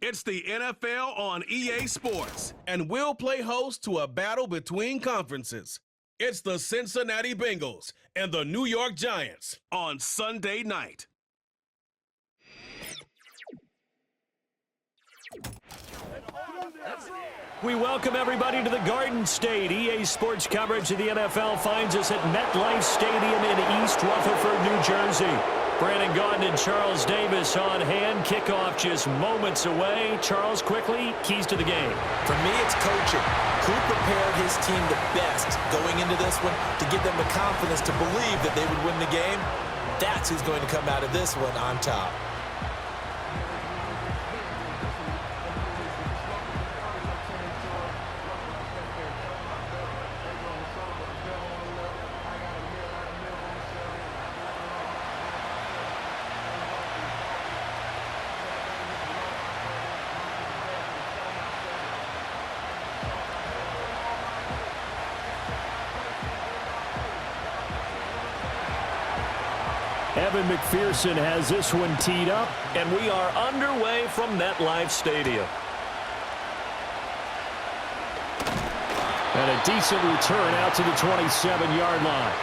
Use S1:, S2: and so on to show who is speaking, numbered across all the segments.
S1: It's the NFL on EA Sports, and we'll play host to a battle between conferences. It's the Cincinnati Bengals and the New York Giants on Sunday night.
S2: We welcome everybody to the Garden State. EA Sports coverage of the NFL finds us at MetLife Stadium in East Rutherford, New Jersey. Brandon Gaudin and Charles Davis on hand. Kickoff just moments away. Charles, quickly, keys to the game.
S3: For me, it's coaching. Who prepared his team the best going into this one to give them the confidence to believe that they would win the game? That's who's going to come out of this one on top.
S2: Evan McPherson has this one teed up, and we are underway from MetLife Stadium. And a decent return out to the 27-yard line.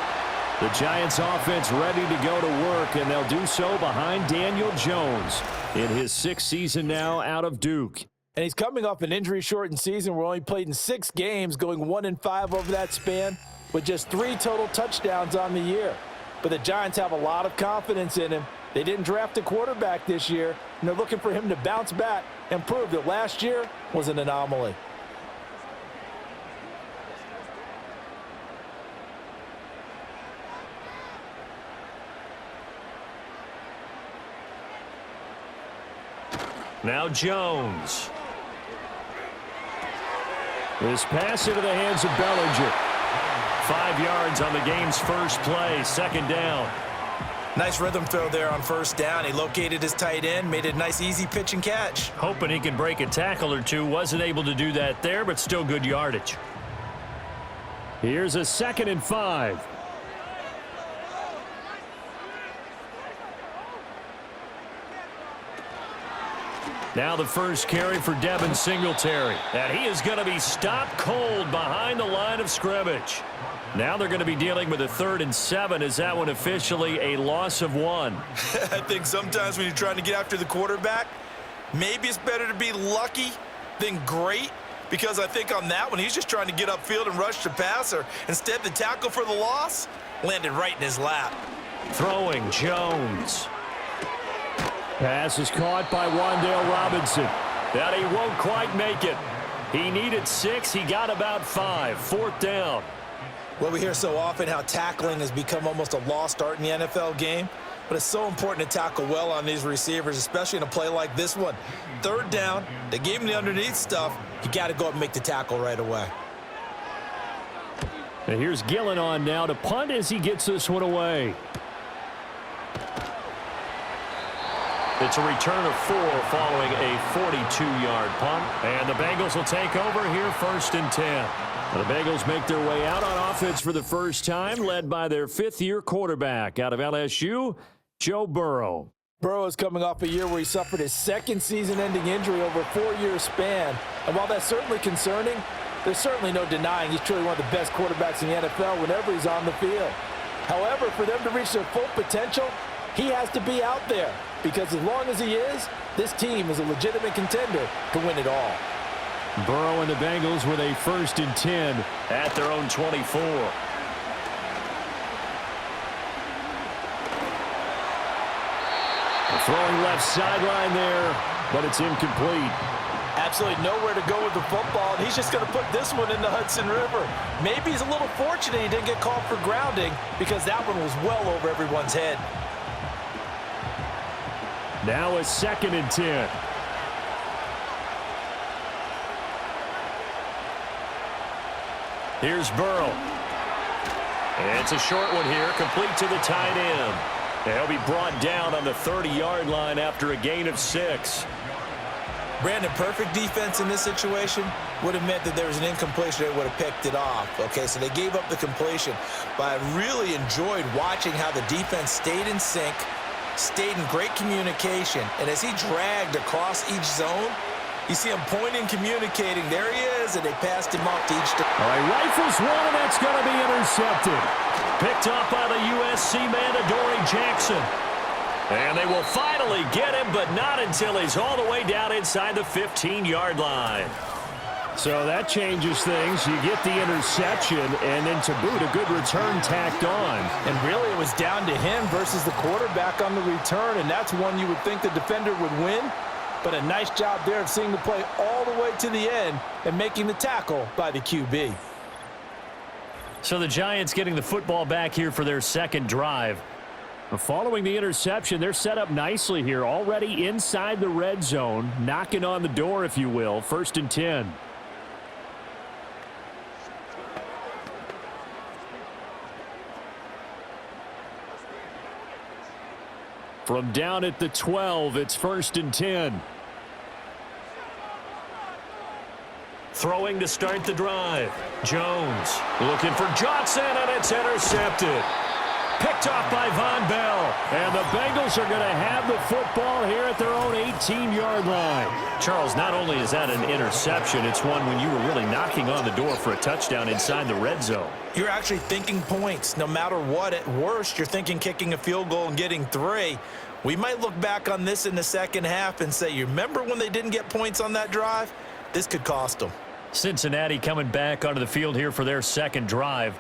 S2: The Giants offense ready to go to work, and they'll do so behind Daniel Jones in his sixth season now out of Duke.
S3: And he's coming off an injury-shortened season where he only played in 6 games, going 1-5 over that span, with just 3 total touchdowns on the year. But the Giants have a lot of confidence in him. They didn't draft a quarterback this year, and they're looking for him to bounce back and prove that last year was an anomaly.
S2: Now Jones. This pass into the hands of Bellinger. 5 yards on the game's first play, second down.
S3: Nice rhythm throw there on first down. He located his tight end, made a nice easy pitch and catch.
S2: Hoping he can break a tackle or two. Wasn't able to do that there, but still good yardage. Here's a 2nd and 5. Now the first carry for Devin Singletary. And he is going to be stopped cold behind the line of scrimmage. Now they're going to be dealing with a 3rd and 7. Is that one officially a loss of 1?
S3: I think sometimes when you're trying to get after the quarterback, maybe it's better to be lucky than great, because I think on that one he's just trying to get upfield and rush the passer. Instead, the tackle for the loss landed right in his lap.
S2: Throwing Jones. Pass is caught by Wan'Dale Robinson. That he won't quite make it. He needed 6. He got about 5. 4th down.
S3: Well, we hear so often how tackling has become almost a lost art in the NFL game, but it's so important to tackle well on these receivers, especially in a play like this one. 3rd down, they gave him the underneath stuff. You got to go up and make the tackle right away.
S2: And here's Gillen on now to punt as he gets this one away. It's a return of 4 following a 42-yard punt. And the Bengals will take over here 1st and 10. The Bengals make their way out on offense for the first time, led by their 5th-year quarterback out of LSU, Joe Burrow.
S3: Burrow is coming off a year where he suffered his 2nd season-ending injury over a 4-year span. And while that's certainly concerning, there's certainly no denying he's truly one of the best quarterbacks in the NFL whenever he's on the field. However, for them to reach their full potential, he has to be out there, because as long as he is, this team is a legitimate contender to win it all.
S2: Burrow and the Bengals with a 1st and 10 at their own 24. Throwing left sideline there, but it's incomplete.
S3: Absolutely nowhere to go with the football, and he's just going to put this one in the Hudson River. Maybe he's a little fortunate he didn't get called for grounding, because that one was well over everyone's head.
S2: Now a 2nd and 10. Here's Burrow. And it's a short one here, complete to the tight end. He'll be brought down on the 30-yard line after a gain of 6.
S3: Brandon, perfect defense in this situation would have meant that there was an incompletion. They would have picked it off. Okay, so they gave up the completion. But I really enjoyed watching how the defense stayed in sync, stayed in great communication, and as he dragged across each zone, you see him pointing, communicating. There he is, and they passed him off to each.
S2: All right, rifles one, and that's going to be intercepted. Picked off by the USC man, Adoree Jackson. And they will finally get him, but not until he's all the way down inside the 15-yard line. So that changes things. You get the interception, and then to boot, a good return tacked on.
S3: And really, it was down to him versus the quarterback on the return, and that's one you would think the defender would win. But a nice job there of seeing the play all the way to the end and making the tackle by the QB.
S2: So the Giants getting the football back here for their second drive. Following the interception, they're set up nicely here, already inside the red zone, knocking on the door, if you will, 1st and 10. From down at the 12, it's 1st and 10. Throwing to start the drive. Jones looking for Johnson, and it's intercepted. Picked off by Von Bell. And the Bengals are going to have the football here at their own 18-yard line. Charles, not only is that an interception, it's one when you were really knocking on the door for a touchdown inside the red zone.
S3: You're actually thinking points. No matter what, at worst, you're thinking kicking a field goal and getting 3. We might look back on this in the second half and say, you remember when they didn't get points on that drive? This could cost them.
S2: Cincinnati coming back onto the field here for their second drive.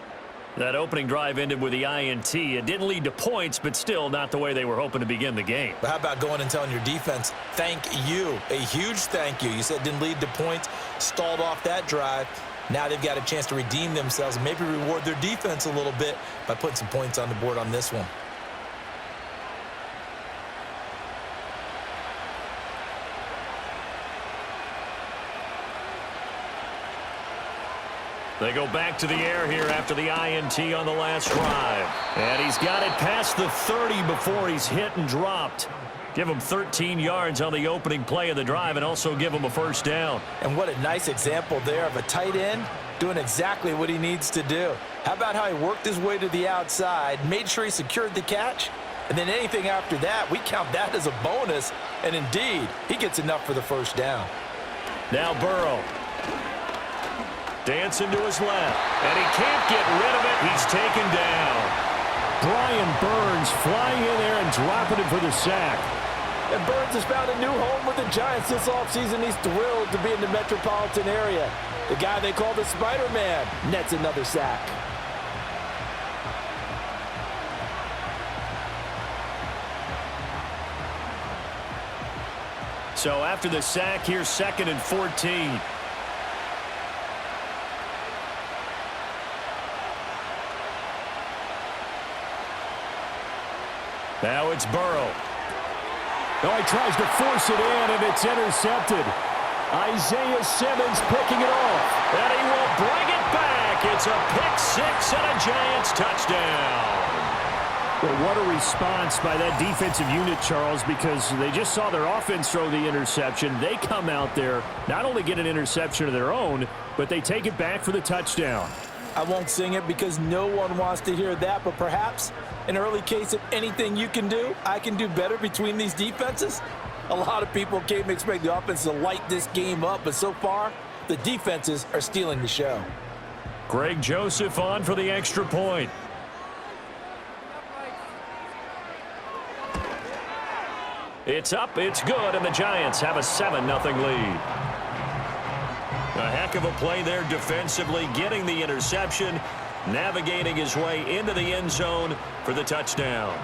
S2: That opening drive ended with the INT. It didn't lead to points, but still not the way they were hoping to begin the game.
S3: But how about going and telling your defense, thank you, a huge thank you. You said it didn't lead to points, stalled off that drive. Now they've got a chance to redeem themselves and maybe reward their defense a little bit by putting some points on the board on this one.
S2: They go back to the air here after the INT on the last drive. And he's got it past the 30 before he's hit and dropped. Give him 13 yards on the opening play of the drive and also give him a first down.
S3: And what a nice example there of a tight end doing exactly what he needs to do. How about how he worked his way to the outside, made sure he secured the catch, and then anything after that, we count that as a bonus. And indeed, he gets enough for the first down.
S2: Now Burrow. Dancing to his left, and he can't get rid of it. He's taken down. Brian Burns flying in there and dropping him for the sack.
S3: And Burns has found a new home with the Giants this offseason. He's thrilled to be in the metropolitan area. The guy they call the Spider-Man nets another sack.
S2: So after the sack, here's 2nd and 14. Now it's Burrow. Oh, he tries to force it in, and it's intercepted. Isaiah Simmons picking it off. And he will bring it back. It's a pick 6 and a Giants touchdown. Well, what a response by that defensive unit, Charles, because they just saw their offense throw the interception. They come out there, not only get an interception of their own, but they take it back for the touchdown.
S3: I won't sing it because no one wants to hear that, but perhaps an early case of anything you can do, I can do better between these defenses. A lot of people came to expect the offense to light this game up, but so far, the defenses are stealing the show.
S2: Greg Joseph on for the extra point. It's up, it's good, and the Giants have a 7-0 lead. A heck of a play there defensively, getting the interception, navigating his way into the end zone for the touchdown.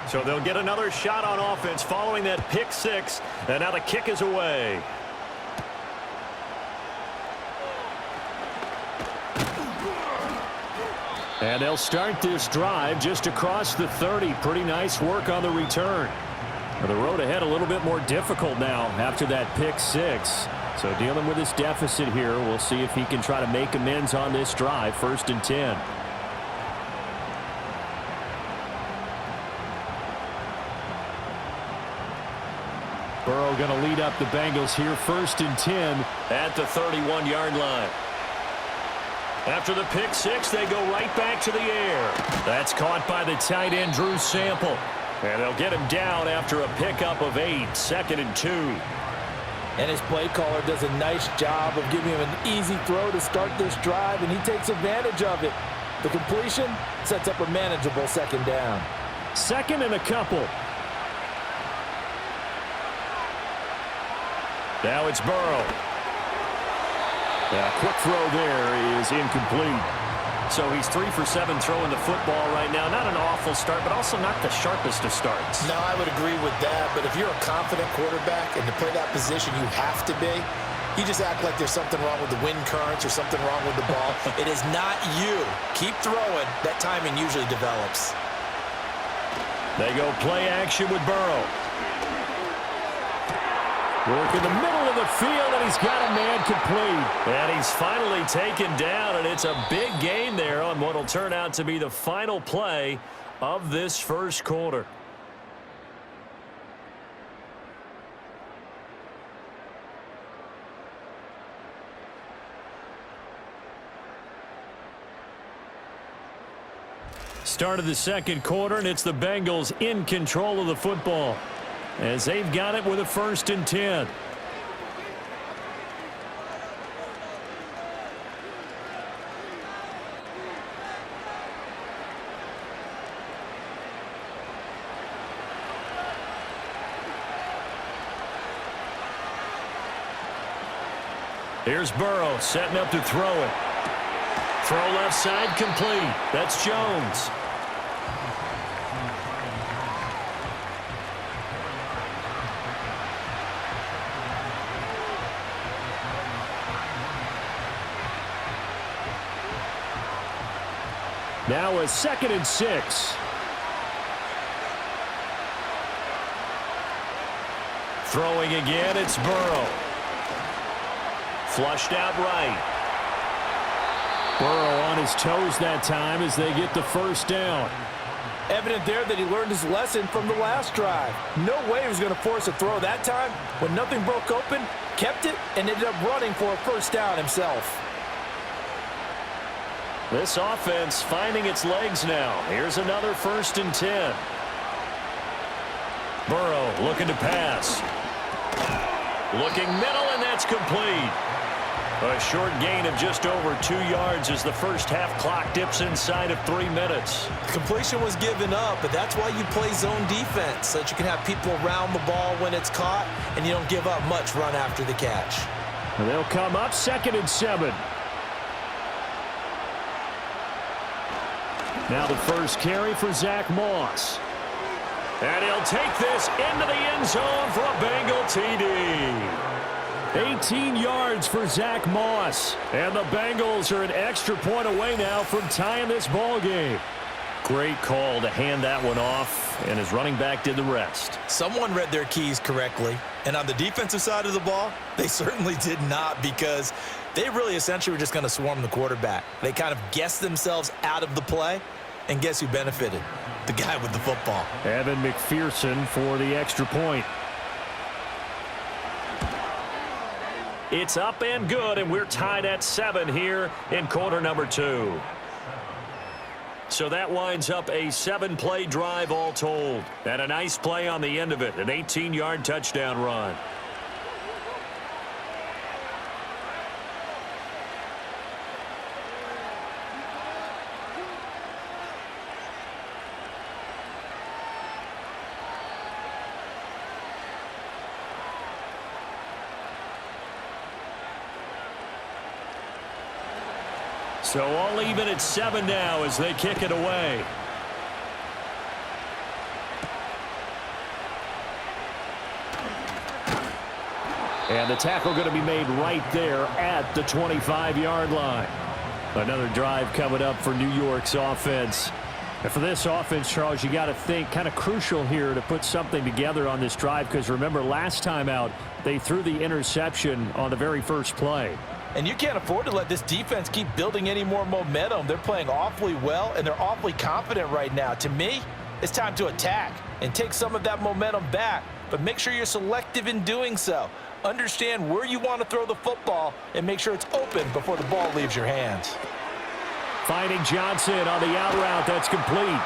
S2: So they'll get another shot on offense following that pick 6, and now the kick is away. And they'll start this drive just across the 30. Pretty nice work on the return. Well, the road ahead a little bit more difficult now after that pick six. So dealing with this deficit here, we'll see if he can try to make amends on this drive. 1st and 10. Burrow going to lead up the Bengals here. 1st and 10 at the 31-yard line. After the pick six, they go right back to the air. That's caught by the tight end, Drew Sample. And they'll get him down after a pickup of 8. 2nd and 2.
S3: And his play caller does a nice job of giving him an easy throw to start this drive, and he takes advantage of it. The completion sets up a manageable 2nd down.
S2: 2nd and a couple. Now it's Burrow. A quick throw there is incomplete. So he's 3 for 7 throwing the football right now. Not an awful start, but also not the sharpest of starts.
S3: No, I would agree with that. But if you're a confident quarterback and to play that position, you have to be. You just act like there's something wrong with the wind currents or something wrong with the ball. It is not you. Keep throwing. That timing usually develops.
S2: They go play action with Burrow. Work in the middle of the field, and he's got a man complete. And he's finally taken down, and it's a big gain there on what will turn out to be the final play of this first quarter. Start of the second quarter, and it's the Bengals in control of the football as they've got it with a 1st and 10. Here's Burrow setting up to throw it. Throw left side complete. That's Jones. Now a 2nd and 6. Throwing again, it's Burrow. Flushed out right. Burrow on his toes that time as they get the 1st down.
S3: Evident there that he learned his lesson from the last drive. No way he was going to force a throw that time. When nothing broke open, kept it, and ended up running for a 1st down himself.
S2: This offense finding its legs now. Here's another 1st and 10. Burrow looking to pass. Looking middle, and that's complete. A short gain of just over 2 yards as the first half clock dips inside of 3 minutes.
S3: Completion was given up, but that's why you play zone defense, so that you can have people around the ball when it's caught, and you don't give up much run after the catch.
S2: And they'll come up 2nd and 7. Now the first carry for Zach Moss. And he'll take this into the end zone for a Bengal TD. 18 yards for Zach Moss. And the Bengals are an extra point away now from tying this ball game. Great call to hand that one off, and his running back did the rest.
S3: Someone read their keys correctly, and on the defensive side of the ball, they certainly did not, because they really essentially were just going to swarm the quarterback. They kind of guessed themselves out of the play, and guess who benefited? The guy with the football.
S2: Evan McPherson for the extra point. It's up and good, and we're tied at 7 here in quarter number 2. So that winds up a 7-play drive all told. And a nice play on the end of it, an 18-yard touchdown run. So all even at 7 now as they kick it away. And the tackle going to be made right there at the 25-yard line. Another drive coming up for New York's offense. And for this offense, Charles, you got to think kind of crucial here to put something together on this drive, because remember last time out they threw the interception on the very first play.
S3: And you can't afford to let this defense keep building any more momentum. They're playing awfully well, and they're awfully confident right now. To me, it's time to attack and take some of that momentum back, but make sure you're selective in doing so. Understand where you want to throw the football and make sure it's open before the ball leaves your hands.
S2: Finding Johnson on the out route. That's complete.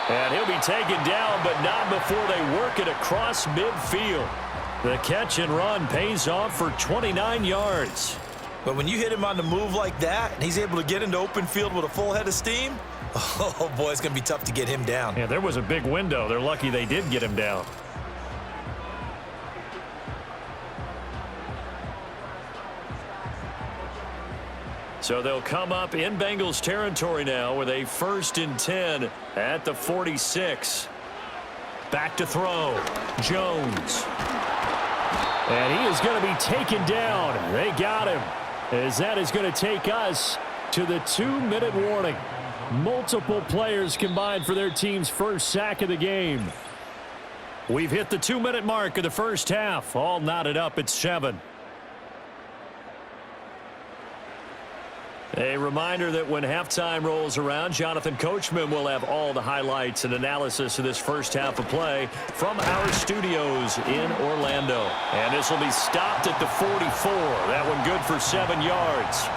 S2: And he'll be taken down, but not before they work it across midfield. The catch and run pays off for 29 yards.
S3: But when you hit him on the move like that, and he's able to get into open field with a full head of steam, oh boy, it's going to be tough to get him down.
S2: Yeah, there was a big window. They're lucky they did get him down. So they'll come up in Bengals territory now with a 1st and 10 at the 46. Back to throw. Jones. And he is going to be taken down. They got him, as that is going to take us to the 2-minute warning. Multiple players combined for their team's first sack of the game. We've hit the 2-minute mark of the first half. All knotted up at 7. A reminder that when halftime rolls around, Jonathan Coachman will have all the highlights and analysis of this first half of play from our studios in Orlando. And this will be stopped at the 44. That one good for 7 yards.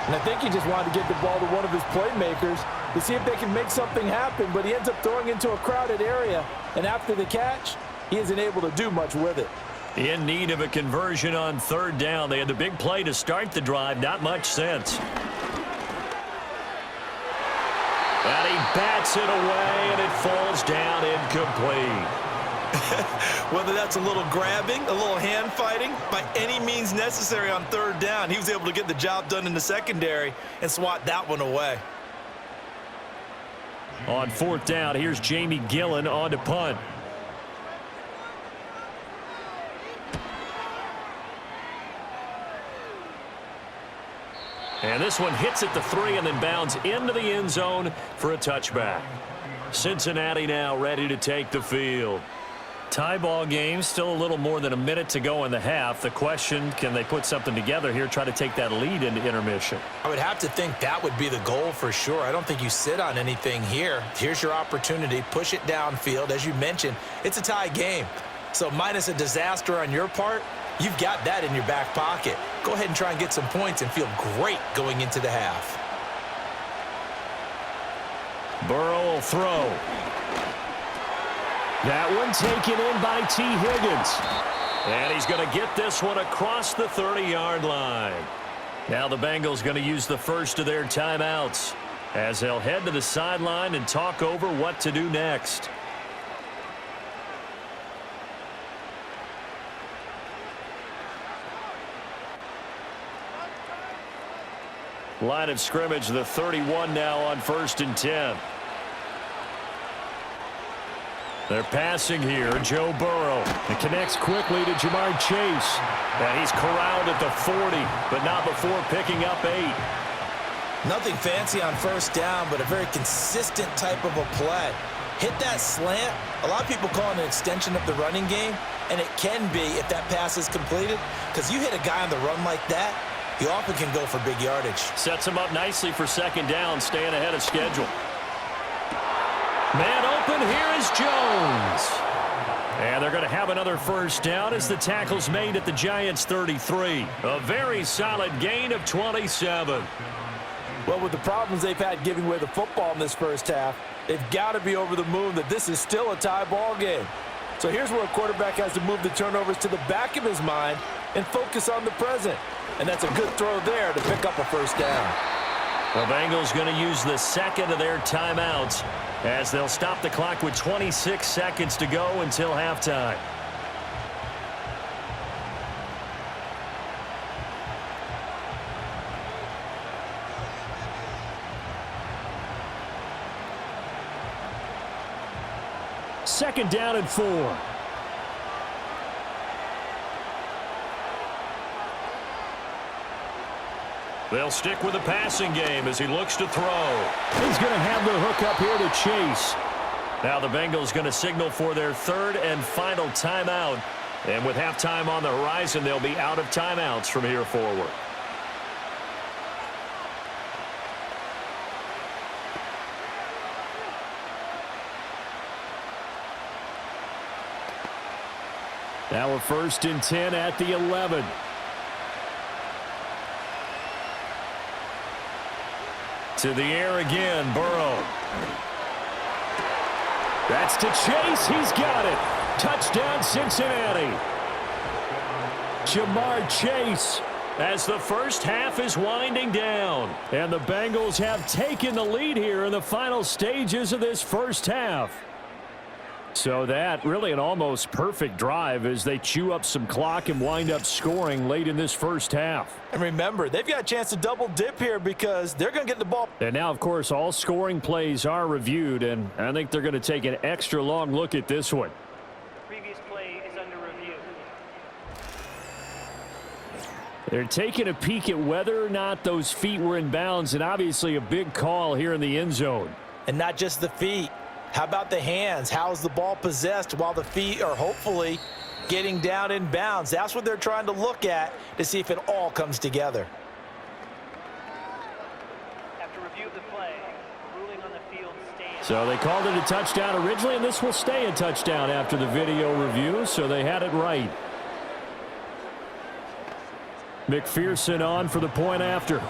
S3: And I think he just wanted to get the ball to one of his playmakers to see if they can make something happen, but he ends up throwing into a crowded area. And after the catch, he isn't able to do much with it.
S2: In need of a conversion on 3rd down. They had the big play to start the drive. Not much sense. And he bats it away, and it falls down incomplete.
S3: Whether that's a little grabbing, a little hand fighting, by any means necessary on 3rd down, he was able to get the job done in the secondary and swat that one away.
S2: On 4th down, here's Jamie Gillen on to punt. And this one hits at the 3 and then bounds into the end zone for a touchback. Cincinnati now ready to take the field. Tie ball game, still a little more than a minute to go in the half. The question, can they put something together here, try to take that lead into intermission?
S3: I would have to think that would be the goal for sure. I don't think you sit on anything here. Here's your opportunity. Push it downfield. As you mentioned, it's a tie game. So minus a disaster on your part, you've got that in your back pocket. Go ahead and try and get some points and feel great going into the half.
S2: Burrow will throw. That one taken in by T. Higgins. And he's going to get this one across the 30-yard line. Now the Bengals going to use the first of their timeouts as they'll head to the sideline and talk over what to do next. Line of scrimmage, the 31 now on 1st and 10. They're passing here. Joe Burrow. It connects quickly to Jamar Chase. And he's corralled at the 40, but not before picking up 8.
S3: Nothing fancy on 1st down, but a very consistent type of a play. Hit that slant. A lot of people call it an extension of the running game, and it can be if that pass is completed, because you hit a guy on the run like that, he often can go for big yardage.
S2: Sets him up nicely for 2nd down, staying ahead of schedule. Man open, here is Jones. And they're going to have another 1st down as the tackle's made at the Giants' 33. A very solid gain of 27.
S3: Well, with the problems they've had giving away the football in this first half, they've got to be over the moon that this is still a tie ball game. So here's where a quarterback has to move the turnovers to the back of his mind and focus on the present. And that's a good throw there to pick up a 1st down.
S2: The Bengals going to use the 2nd of their timeouts as they'll stop the clock with 26 seconds to go until halftime. Second down and 4. They'll stick with the passing game as he looks to throw.
S3: He's going to have the hook up here to Chase.
S2: Now the Bengals going to signal for their third and final timeout. And with halftime on the horizon, they'll be out of timeouts from here forward. Now we're 1st and 10 at the 11. To the air again, Burrow. That's to Chase. He's got it. Touchdown, Cincinnati. Jamar Chase as the first half is winding down. And the Bengals have taken the lead here in the final stages of this first half. So that really an almost perfect drive as they chew up some clock and wind up scoring late in this first half.
S3: And remember, they've got a chance to double dip here because they're going to get the ball.
S2: And now, of course, all scoring plays are reviewed, and I think they're going to take an extra long look at this one.
S4: Previous play is under review.
S2: They're taking a peek at whether or not those feet were in bounds, and obviously a big call here in the end zone.
S3: And not just the feet. How about the hands? How is the ball possessed while the feet are hopefully getting down in bounds? That's what they're trying to look at to see if it all comes together.
S4: After review of the play, ruling on the field stands.
S2: So they called it a touchdown originally, and this will stay a touchdown after the video review, so they had it right. McPherson on for the point after.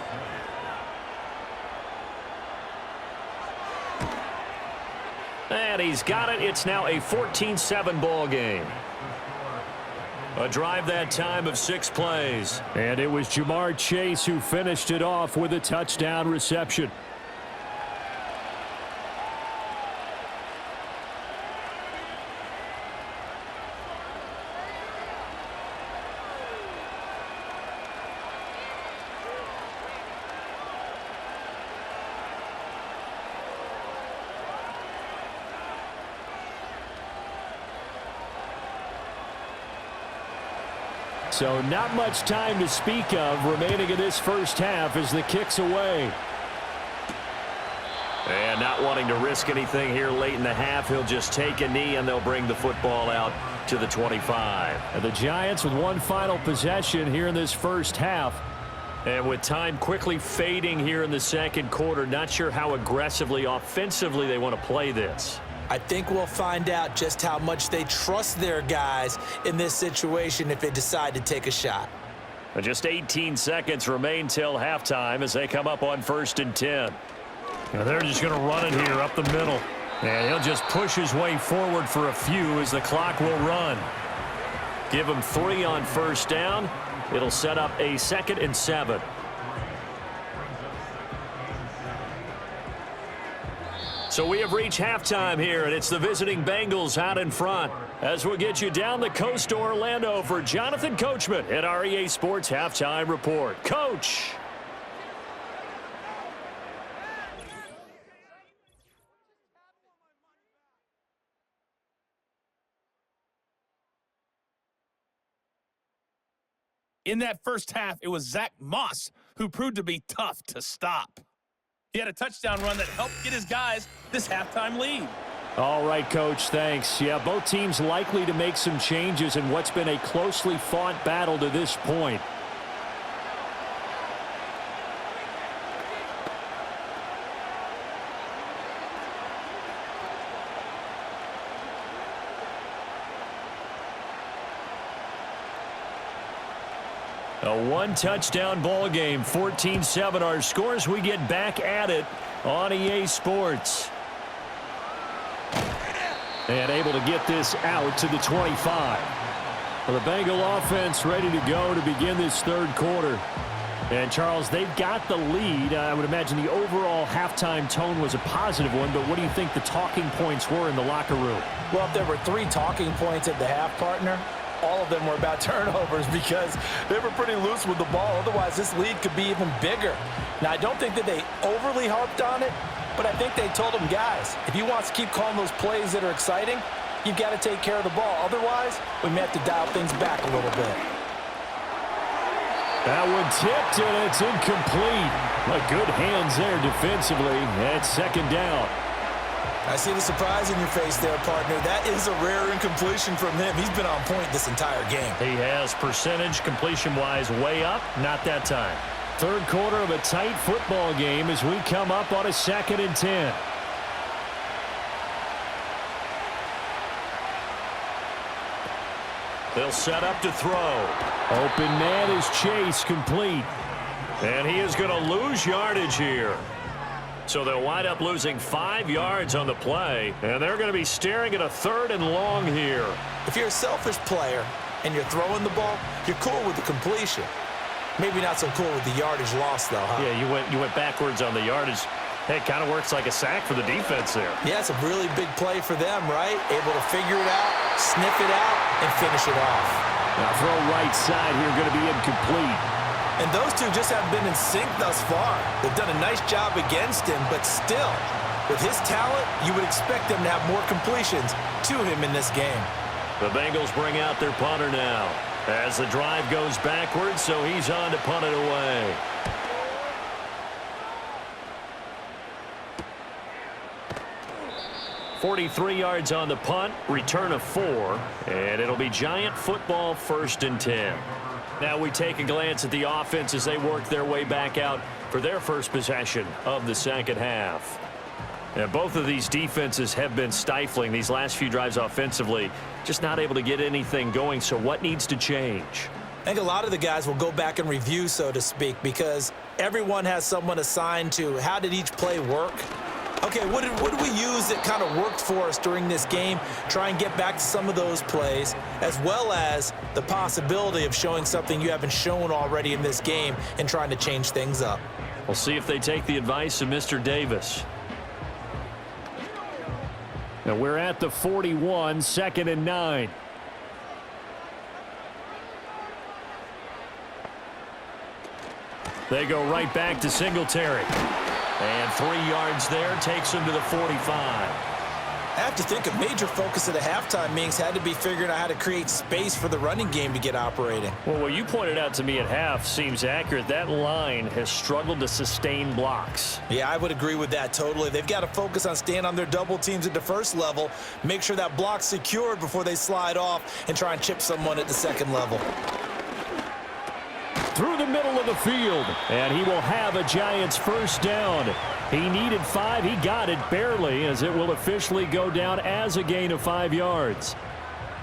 S2: And he's got it. It's now a 14-7 ball game. A drive that time of 6 plays. And it was Jamar Chase who finished it off with a touchdown reception. So not much time to speak of remaining in this first half as the kick's away. And not wanting to risk anything here late in the half, he'll just take a knee and they'll bring the football out to the 25. And the Giants with one final possession here in this first half. And with time quickly fading here in the second quarter, not sure how aggressively, offensively they want to play this.
S3: I think we'll find out just how much they trust their guys in this situation if they decide to take a shot.
S2: Just 18 seconds remain till halftime as they come up on 1st and 10. Now they're just going to run it here up the middle. And he'll just push his way forward for a few as the clock will run. Give him 3 on 1st down. It'll set up a 2nd and 7. So we have reached halftime here, and it's the visiting Bengals out in front. As we'll get you down the coast to Orlando for Jonathan Coachman at our EA Sports Halftime Report. Coach.
S5: In that first half, it was Zach Moss who proved to be tough to stop. He had a touchdown run that helped get his guys this halftime lead.
S2: All right, Coach, thanks. Yeah, both teams likely to make some changes in what's been a closely fought battle to this point. A one-touchdown ball game, 14-7 our scores. We get back at it on EA Sports. And able to get this out to the 25. Well, the Bengal offense ready to go to begin this third quarter. And, Charles, they've got the lead. I would imagine the overall halftime tone was a positive one, but what do you think the talking points were in the locker room?
S3: Well, if there were 3 talking points at the half, partner, all of them were about turnovers because they were pretty loose with the ball. Otherwise, this lead could be even bigger. Now, I don't think that they overly harped on it, but I think they told them, guys, if you want to keep calling those plays that are exciting, you've got to take care of the ball. Otherwise, we may have to dial things back a little bit.
S2: That one tipped, and it's incomplete. But good hands there defensively. At second down.
S3: I see the surprise in your face there, partner. That is a rare incompletion from him. He's been on point this entire game.
S2: He has percentage completion-wise way up. Not that time. Third quarter of a tight football game as we come up on a 2nd and 10. They'll set up to throw. Open man is Chase, complete. And he is going to lose yardage here. So they'll wind up losing 5 yards on the play, and they're going to be staring at a 3rd and long here.
S3: If you're a selfish player and you're throwing the ball, you're cool with the completion. Maybe not so cool with the yardage loss, though, huh?
S2: Yeah, you went backwards on the yardage. Hey, it kind of works like a sack for the defense there.
S3: Yeah, it's a really big play for them, right? Able to figure it out, sniff it out, and finish it off.
S2: Now throw right side here, going to be incomplete.
S3: And those two just haven't been in sync thus far. They've done a nice job against him, but still, with his talent, you would expect them to have more completions to him in this game.
S2: The Bengals bring out their punter now as the drive goes backwards, so he's on to punt it away. .43 yards on the punt, return of 4, and it'll be Giant football 1st and 10. Now we take a glance at the offense as they work their way back out for their first possession of the second half. And both of these defenses have been stifling these last few drives offensively, just not able to get anything going. So what needs to change?
S3: I think a lot of the guys will go back and review, so to speak, because everyone has someone assigned to how did each play work. Okay, what did we use that kind of worked for us during this game? Try and get back to some of those plays, as well as the possibility of showing something you haven't shown already in this game and trying to change things up.
S2: We'll see if they take the advice of Mr. Davis. Now we're at the 41, 2nd and 9. They go right back to Singletary. And 3 yards there takes him to the 45.
S3: I have to think a major focus of the halftime meetings had to be figuring out how to create space for the running game to get operating.
S2: Well, what you pointed out to me at half seems accurate. That line has struggled to sustain blocks.
S3: Yeah, I would agree with that totally. They've got to focus on staying on their double teams at the first level, make sure that block's secured before they slide off and try and chip someone at the second level.
S2: Through the middle of the field, and he will have a Giants first down. He needed 5. He got it barely, as it will officially go down as a gain of 5 yards.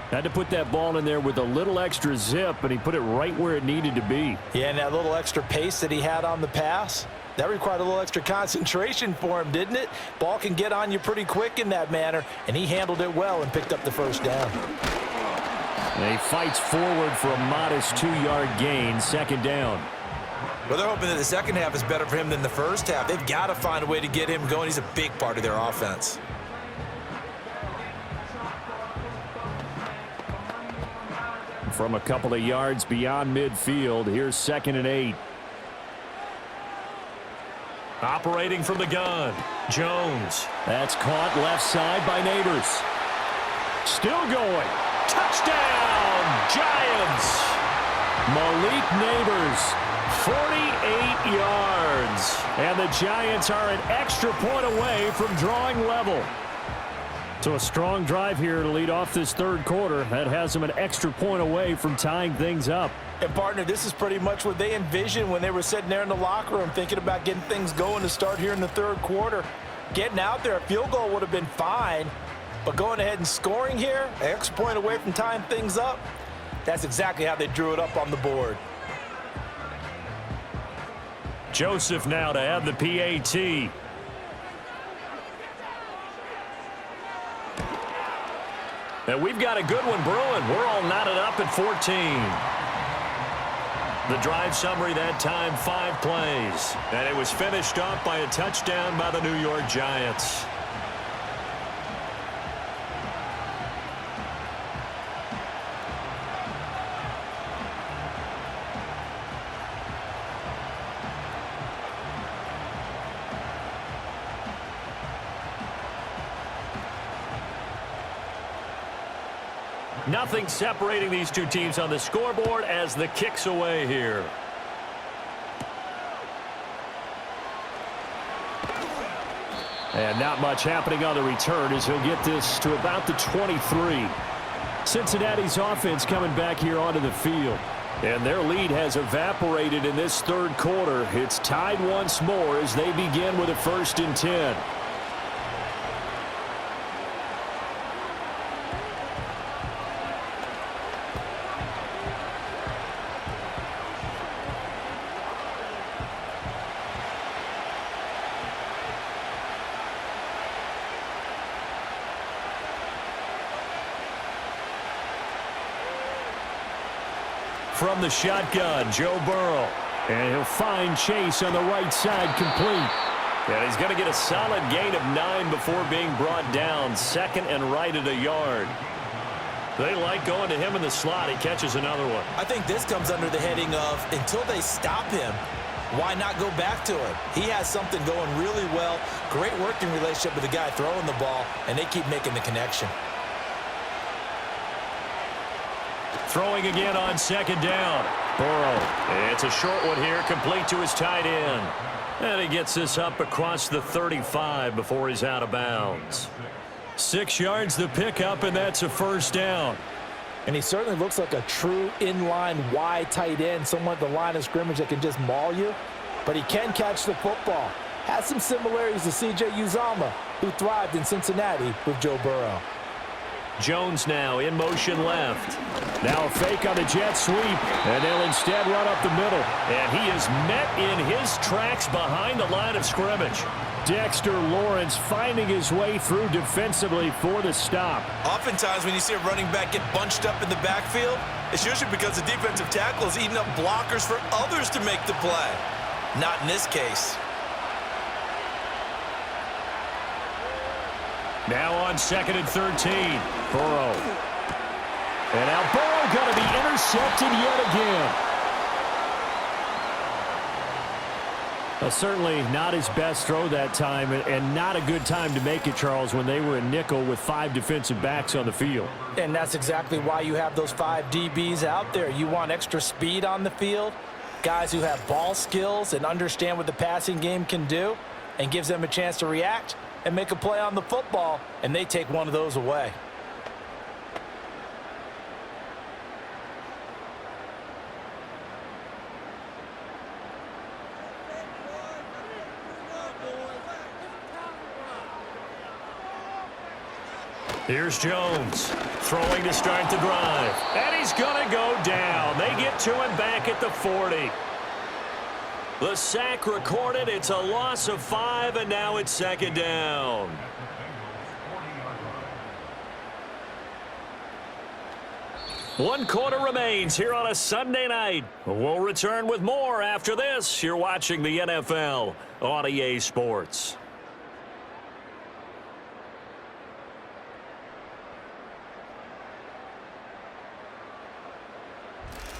S2: Had to put that ball in there with a little extra zip, and he put it right where it needed to be.
S3: Yeah, and that little extra pace that he had on the pass, that required a little extra concentration for him, didn't it? Ball can get on you pretty quick in that manner, and he handled it well and picked up the first down.
S2: And he fights forward for a modest 2-yard gain, 2nd down.
S3: Well, they're hoping that the second half is better for him than the first half. They've got to find a way to get him going. He's a big part of their offense.
S2: From a couple of yards beyond midfield, here's 2nd and 8. Operating from the gun, Jones. That's caught left side by Neighbors. Still going. Touchdown, Giants. Malik Neighbors, 48 yards. And the Giants are an extra point away from drawing level. So a strong drive here to lead off this third quarter. That has them an extra point away from tying things up.
S3: And, partner, this is pretty much what they envisioned when they were sitting there in the locker room thinking about getting things going to start here in the third quarter. Getting out there, a field goal would have been fine. But going ahead and scoring here, an extra point away from tying things up, that's exactly how they drew it up on the board.
S2: Joseph now to add the PAT. And we've got a good one brewing. We're all knotted up at 14. The drive summary that time, 5 plays. And it was finished off by a touchdown by the New York Giants. Nothing separating these two teams on the scoreboard as the kick's away here. And not much happening on the return as he'll get this to about the 23. Cincinnati's offense coming back here onto the field. And their lead has evaporated in this third quarter. It's tied once more as they begin with a 1st and 10. From the shotgun, Joe Burrow. And he'll find Chase on the right side, complete. And he's going to get a solid gain of 9 before being brought down. 2nd and right at a yard. They like going to him in the slot. He catches another one.
S3: I think this comes under the heading of until they stop him, why not go back to it? He has something going really well. Great working relationship with the guy throwing the ball, and they keep making the connection.
S2: Throwing again on 2nd down. Burrow. It's a short one here, complete to his tight end. And he gets this up across the 35 before he's out of bounds. 6 yards the pickup, and that's a 1st down.
S3: And he certainly looks like a true inline wide tight end, someone at the line of scrimmage that can just maul you. But he can catch the football. Has some similarities to C.J. Uzomah, who thrived in Cincinnati with Joe Burrow.
S2: Jones now in motion left. Now a fake on the jet sweep, and they'll instead run up the middle. And he is met in his tracks behind the line of scrimmage. Dexter Lawrence finding his way through defensively for the stop.
S3: Oftentimes when you see a running back get bunched up in the backfield, it's usually because the defensive tackle is eating up blockers for others to make the play. Not in this case.
S2: Now on 2nd and 13, Burrow. And now Burrow going to be intercepted yet again. Certainly not his best throw that time, and not a good time to make it, Charles, when they were in nickel with 5 defensive backs on the field.
S3: And that's exactly why you have those 5 DBs out there. You want extra speed on the field, guys who have ball skills and understand what the passing game can do, and gives them a chance to react and make a play on the football, and they take one of those away.
S2: Here's Jones throwing to start the drive, and he's going to go down. They get to him back at the 40. The sack recorded. It's a loss of 5, and now it's 2nd down. One quarter remains here on a Sunday night. We'll return with more after this. You're watching the NFL on EA Sports.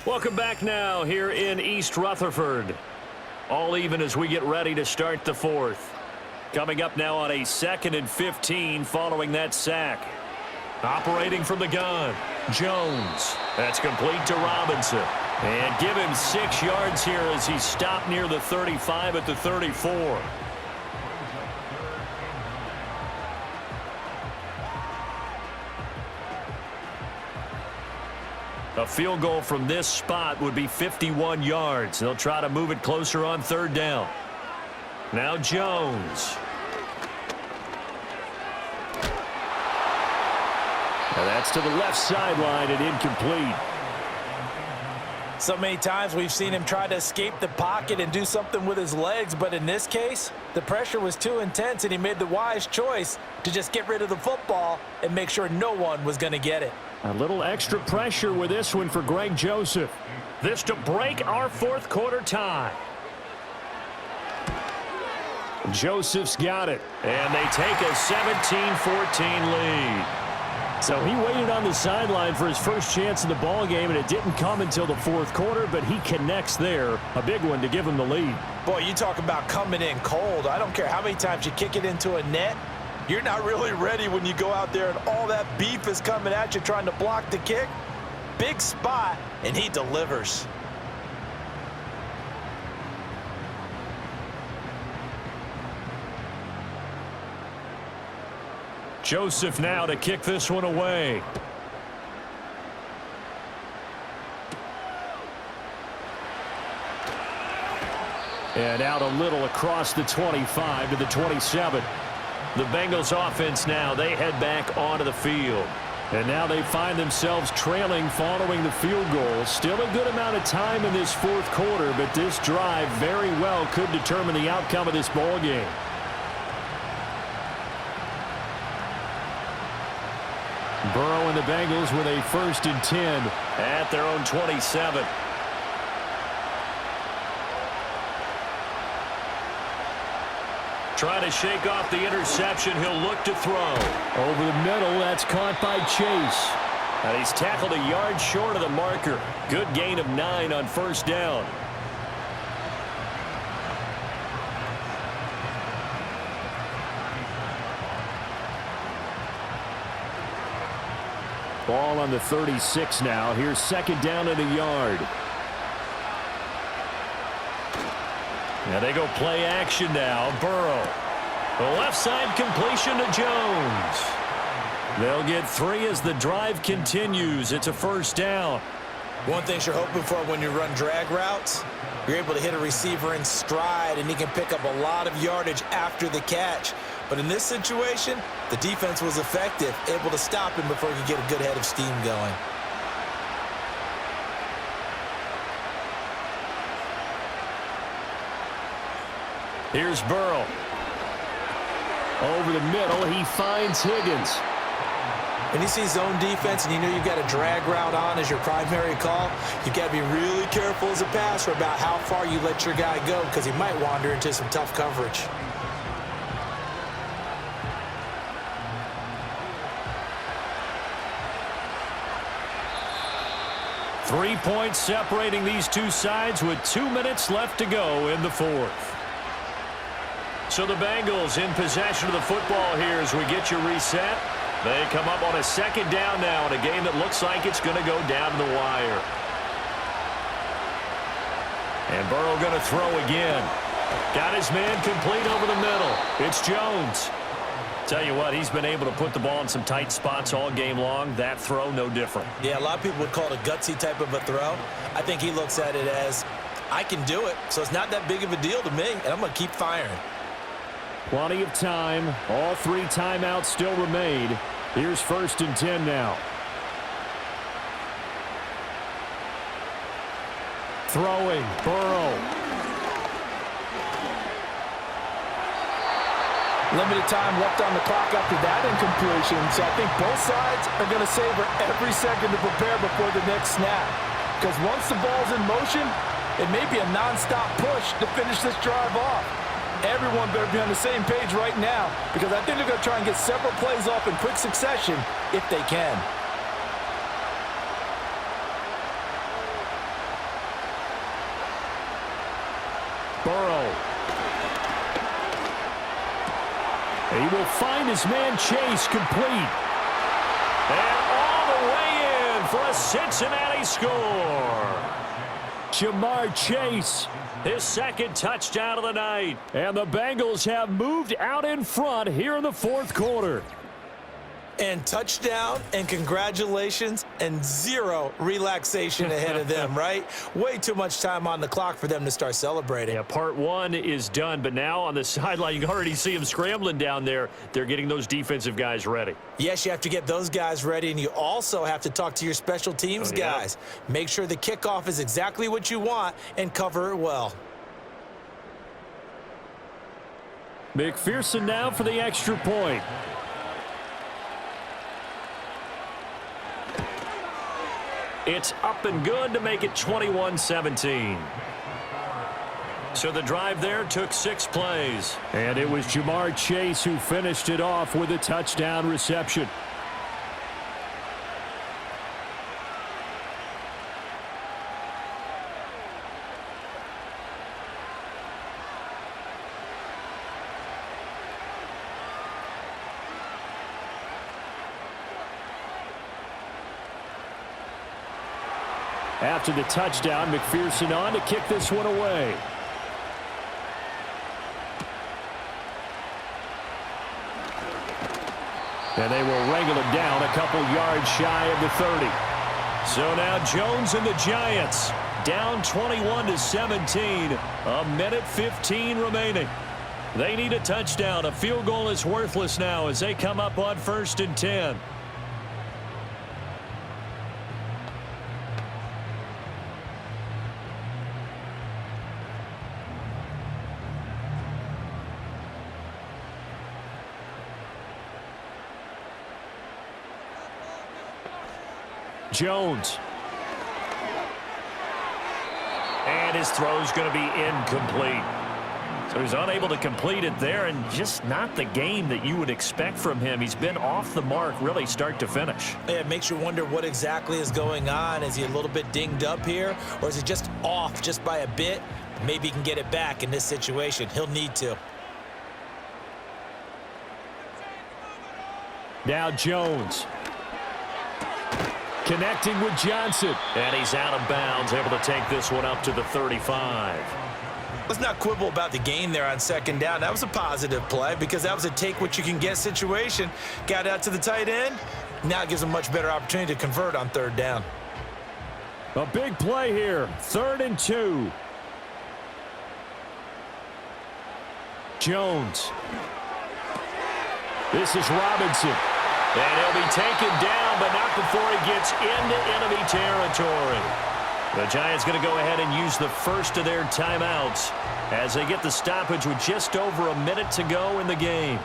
S2: Welcome back now here in East Rutherford. All even as we get ready to start the 4th. Coming up now on a 2nd and 15 following that sack. Operating from the gun, Jones. That's complete to Robinson. And give him 6 yards here as he stopped near the 35 at the 34. A field goal from this spot would be 51 yards. They'll try to move it closer on 3rd down. Now Jones. And that's to the left sideline and incomplete.
S3: So many times we've seen him try to escape the pocket and do something with his legs, but in this case, the pressure was too intense and he made the wise choice to just get rid of the football and make sure no one was going to get it.
S2: A little extra pressure with this one for Greg Joseph. This to break our 4th quarter tie. Joseph's got it, and they take a 17-14 lead. So he waited on the sideline for his first chance in the ball game, and it didn't come until the 4th quarter, but he connects there. A big one to give him the lead.
S3: Boy, you talk about coming in cold. I don't care how many times you kick it into a net. You're not really ready when you go out there and all that beef is coming at you trying to block the kick. Big spot, and he delivers.
S2: Joseph now to kick this one away. And out a little across the 25 to the 27. The Bengals offense now, they head back onto the field. And now they find themselves trailing following the field goal. Still a good amount of time in this fourth quarter, but this drive very well could determine the outcome of this ball game. Burrow and the Bengals with a 1st and 10 at their own 27. Trying to shake off the interception. He'll look to throw. Over the middle, that's caught by Chase. And he's tackled a yard short of the marker. Good gain of 9 on 1st down. Ball on the 36 now. Here's 2nd down and a yard. Now they go play action now. Burrow. The left side completion to Jones. They'll get 3 as the drive continues. It's a 1st down.
S3: One thing you're hoping for when you run drag routes, you're able to hit a receiver in stride, and he can pick up a lot of yardage after the catch. But in this situation, the defense was effective, able to stop him before he could get a good head of steam going.
S2: Here's Burrow. Over the middle, he finds Higgins.
S3: When you see zone defense and you know you've got a drag route on as your primary call, you've got to be really careful as a passer about how far you let your guy go, because he might wander into some tough coverage.
S2: Three points separating these two sides with 2 minutes left to go in the fourth. So the Bengals in possession of the football here as we get you reset. They come up on a 2nd down now in a game that looks like it's going to go down to the wire. And Burrow going to throw again. Got his man complete over the middle. It's Jones. Tell you what, he's been able to put the ball in some tight spots all game long. That throw, no different.
S3: Yeah, a lot of people would call it a gutsy type of a throw. I think he looks at it as, I can do it, so it's not that big of a deal to me, and I'm going to keep firing.
S2: Plenty of time. All 3 timeouts still remain. Here's 1st and 10 now. Throwing, Burrow.
S3: Limited time left on the clock after that incompletion, so I think both sides are going to savor every second to prepare before the next snap. Because once the ball's in motion, it may be a nonstop push to finish this drive off. Everyone better be on the same page right now, because I think they're going to try and get several plays off in quick succession if they can.
S2: Burrow. He will find his man Chase complete. And all the way in for a Cincinnati score. Jamar Chase, his 2nd touchdown of the night. And the Bengals have moved out in front here in the fourth quarter.
S3: And touchdown, and congratulations, and 0 relaxation ahead of them, right? Way too much time on the clock for them to start celebrating.
S2: Yeah, part 1 is done, but now on the sideline, you can already see them scrambling down there. They're getting those defensive guys ready.
S3: Yes, you have to get those guys ready, and you also have to talk to your special teams guys. Make sure the kickoff is exactly what you want and cover it well.
S2: McPherson now for the extra point. It's up and good to make it 21-17. So the drive there took 6 plays. And it was Jamar Chase who finished it off with a touchdown reception. After the touchdown, McPherson on to kick this one away. And they will wrangle it down a couple yards shy of the 30. So now Jones and the Giants down 21-17. A minute 15 remaining. They need a touchdown. A field goal is worthless now as they come up on 1st and 10. Jones. And his throw's going to be incomplete. So he's unable to complete it there, and just not the game that you would expect from him. He's been off the mark really start to finish.
S3: Yeah, it makes you wonder what exactly is going on. Is he a little bit dinged up here, or is he just off just by a bit? Maybe he can get it back in this situation. He'll need to.
S2: Now Jones. Connecting with Johnson. And he's out of bounds, able to take this one up to the 35.
S3: Let's not quibble about the gain there on 2nd down. That was a positive play because that was a take-what-you-can-get situation. Got out to the tight end. Now it gives him a much better opportunity to convert on 3rd down.
S2: A big play here. 3rd and 2. Jones. This is Robinson. And he'll be taken down, but not before he gets into enemy territory. The Giants going to go ahead and use the first of their timeouts as they get the stoppage with just over a minute to go in the game.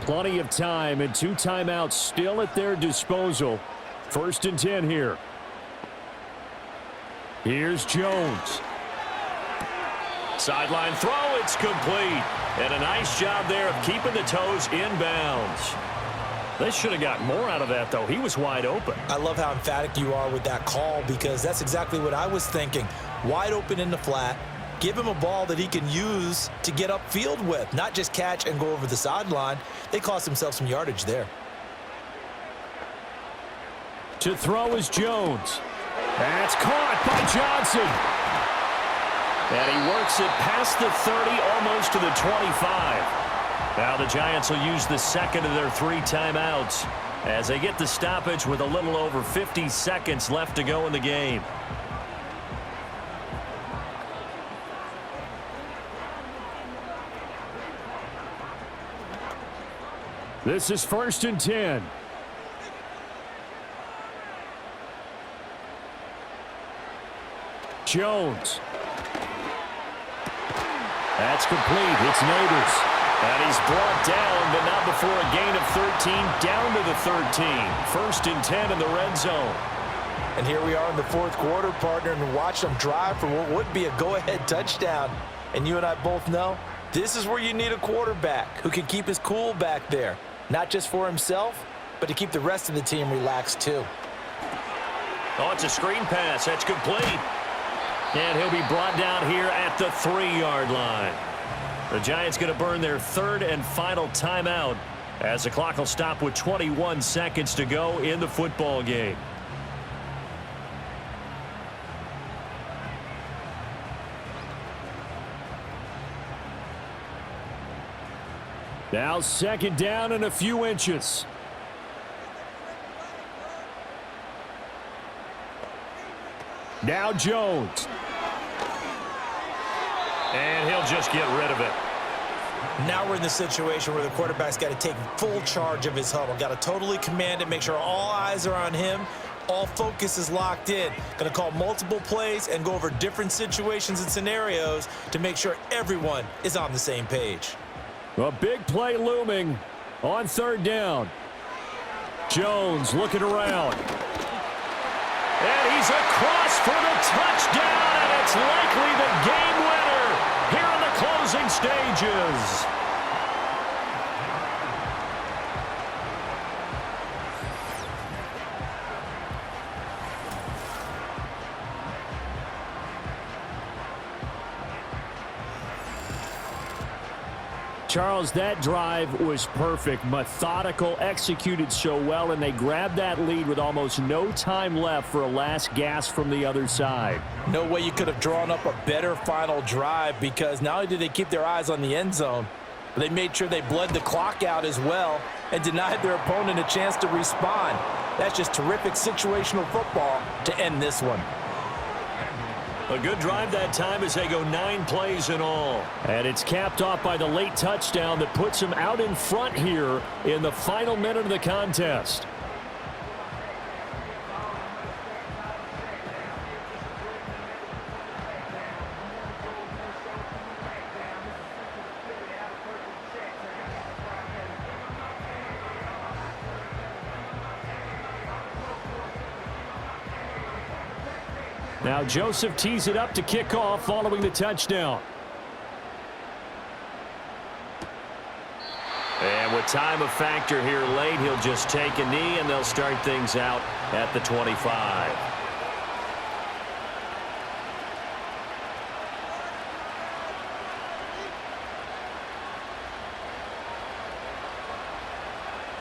S2: Plenty of time and 2 timeouts still at their disposal. 1st and 10 here. Here's Jones. Sideline throw, it's complete. And a nice job there of keeping the toes inbounds. They should have gotten more out of that, though. He was wide open.
S3: I love how emphatic you are with that call because that's exactly what I was thinking. Wide open in the flat. Give him a ball that he can use to get upfield with, not just catch and go over the sideline. They cost themselves some yardage there.
S2: To throw is Jones. That's caught by Johnson. And he works it past the 30, almost to the 25. Now the Giants will use the second of their 3 timeouts as they get the stoppage with a little over 50 seconds left to go in the game. This is 1st and 10. Jones. That's complete. It's Neighbors. And he's brought down, but not before a gain of 13, down to the 13. 1st and 10 in the red zone.
S3: And here we are in the 4th quarter, partner, and watch them drive for what would be a go-ahead touchdown. And you and I both know this is where you need a quarterback who can keep his cool back there. Not just for himself, but to keep the rest of the team relaxed too.
S2: Oh, it's a screen pass. That's complete. And he'll be brought down here at the 3-yard line. The Giants going to burn their 3rd and final timeout as the clock will stop with 21 seconds to go in the football game. Now 2nd down and a few inches. Now Jones. And he'll just get rid of it.
S3: Now we're in the situation where the quarterback's got to take full charge of his huddle. Got to totally command it, make sure all eyes are on him. All focus is locked in. Going to call multiple plays and go over different situations and scenarios to make sure everyone is on the same page.
S2: A big play looming on 3rd down. Jones looking around. And he's across for the touchdown, and it's likely the game winner here in the closing stages. Charles, that drive was perfect, methodical, executed so well, and they grabbed that lead with almost no time left for a last gasp from the other side.
S3: No way you could have drawn up a better final drive, because not only did they keep their eyes on the end zone, but they made sure they bled the clock out as well and denied their opponent a chance to respond. That's just terrific situational football to end this one.
S2: A good drive that time as they go 9 plays in all. And it's capped off by the late touchdown that puts them out in front here in the final minute of the contest. Now Joseph tees it up to kick off following the touchdown. And with time a factor here late, he'll just take a knee and they'll start things out at the 25.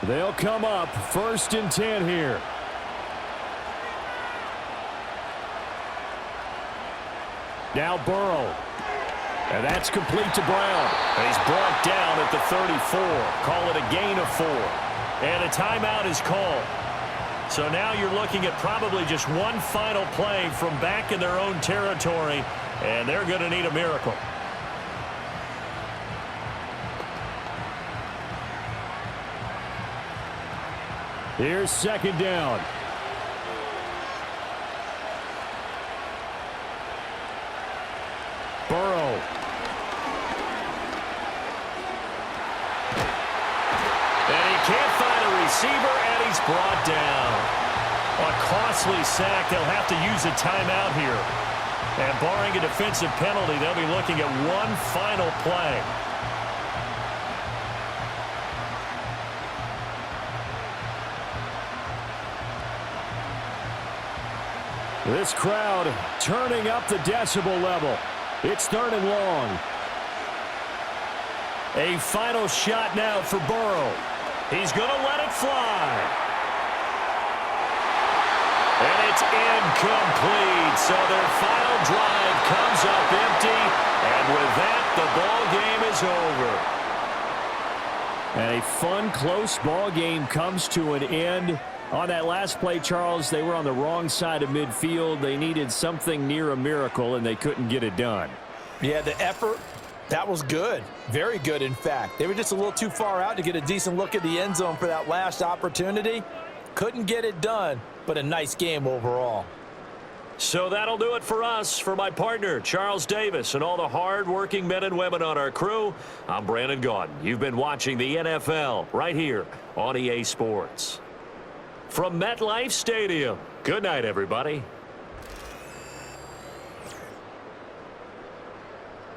S2: They'll come up 1st and 10 here. Now Burrow. And that's complete to Brown. And he's brought down at the 34. Call it a gain of 4. And a timeout is called. So now you're looking at probably just one final play from back in their own territory. And they're going to need a miracle. Here's 2nd down. Burrow. And he can't find a receiver, and he's brought down. A costly sack. They'll have to use a timeout here. And barring a defensive penalty, they'll be looking at one final play. This crowd turning up the decibel level. It's 3rd and long. A final shot now for Burrow. He's going to let it fly. And it's incomplete. So their final drive comes up empty. And with that, the ball game is over. And a fun, close ball game comes to an end. On that last play, Charles, they were on the wrong side of midfield. They needed something near a miracle, and they couldn't get it done.
S3: Yeah, the effort, that was good. Very good, in fact. They were just a little too far out to get a decent look at the end zone for that last opportunity. Couldn't get it done, but a nice game overall.
S2: So that'll do it for us. For my partner, Charles Davis, and all the hard-working men and women on our crew, I'm Brandon Gaudin. You've been watching the NFL right here on EA Sports. From MetLife Stadium, good night, everybody.